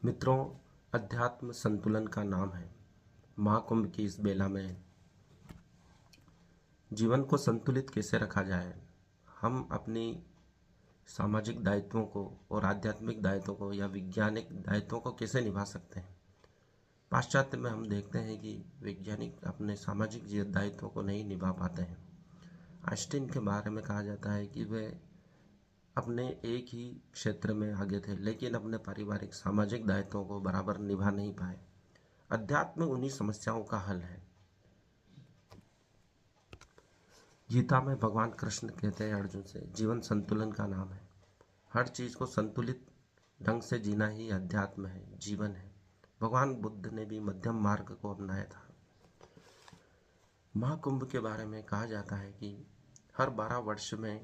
मित्रों, अध्यात्म संतुलन का नाम है। महाकुंभ की इस बेला में जीवन को संतुलित कैसे रखा जाए, हम अपनी सामाजिक दायित्वों को और आध्यात्मिक दायित्वों को या वैज्ञानिक दायित्वों को कैसे निभा सकते हैं। पाश्चात्य में हम देखते हैं कि वैज्ञानिक अपने सामाजिक दायित्वों को नहीं निभा पाते हैं। आइंस्टीन के बारे में कहा जाता है कि वे अपने एक ही क्षेत्र में आगे थे, लेकिन अपने पारिवारिक सामाजिक दायित्वों को बराबर निभा नहीं पाए। अध्यात्म उन्हीं समस्याओं का हल है। गीता में भगवान कृष्ण कहते हैं अर्जुन से, जीवन संतुलन का नाम है। हर चीज को संतुलित ढंग से जीना ही अध्यात्म है, जीवन है। भगवान बुद्ध ने भी मध्यम मार्ग को अपनाया था। महाकुंभ के बारे में कहा जाता है कि हर 12 वर्ष में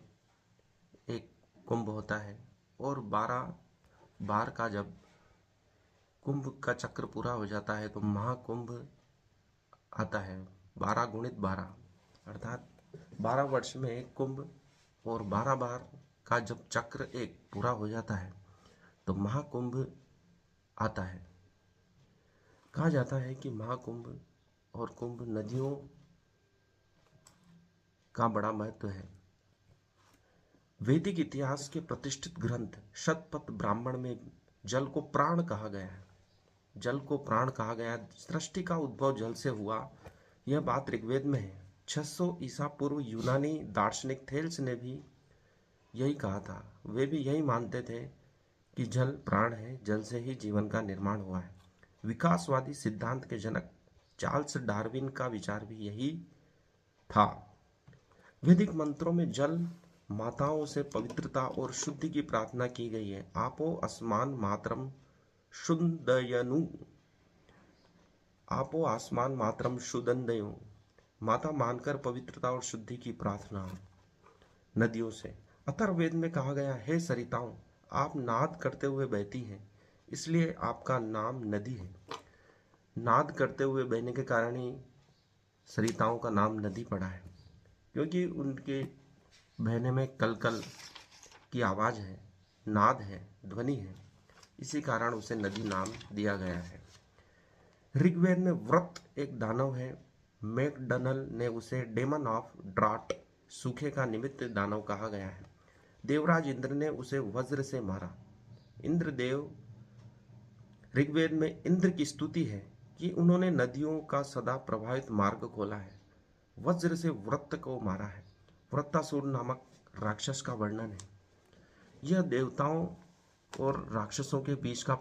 एक कुंभ होता है और 12 बार का जब कुंभ का चक्र पूरा हो जाता है तो महाकुंभ आता है। 12 गुणित 12 अर्थात 12 वर्ष में एक कुंभ और 12 बार का जब चक्र एक पूरा हो जाता है तो महाकुंभ आता है। कहा जाता है कि महाकुंभ और कुंभ नदियों का बड़ा महत्व है। वैदिक इतिहास के प्रतिष्ठित ग्रंथ शतपथ ब्राह्मण में जल को प्राण कहा गया है। जल को प्राण कहा गया। सृष्टि का उद्भव जल से हुआ, यह बात ऋग्वेद में है। 600 ईसा पूर्व यूनानी दार्शनिक थेल्स ने भी यही कहा था। वे भी यही मानते थे कि जल प्राण है, जल से ही जीवन का निर्माण हुआ है। विकासवादी सिद्धांत के जनक चार्ल्स डार्विन का विचार भी यही था। वैदिक मंत्रों में जल माताओं से पवित्रता और शुद्धि की प्रार्थना की गई है। आपो अस्मान मातरम शुद्धयनु, आपो आसमान मातरम शुद्धंदयु, माता मानकर पवित्रता और शुद्धि की प्रार्थना नदियों से। अथर्ववेद में कहा गया, हे सरिताओं, आप नाद करते हुए बहती हैं, इसलिए आपका नाम नदी है। नाद करते हुए बहने के कारण ही सरिताओं का नाम नदी पड़ा है, क्योंकि उनके बहने में कलकल की आवाज है, नाद है, ध्वनि है, इसी कारण उसे नदी नाम दिया गया है। ऋग्वेद में व्रत एक दानव है। मैकडनल ने उसे डेमन ऑफ ड्राट, सूखे का निमित्त दानव कहा गया है। देवराज इंद्र ने उसे वज्र से मारा। इंद्रदेव, ऋग्वेद में इंद्र की स्तुति है कि उन्होंने नदियों का सदा प्रभावित मार्ग खोला है। वज्र से व्रत को मारा है। व्रतासुर नामक राक्षस का वर्णन है। यह देवताओं और राक्षसों के बीच का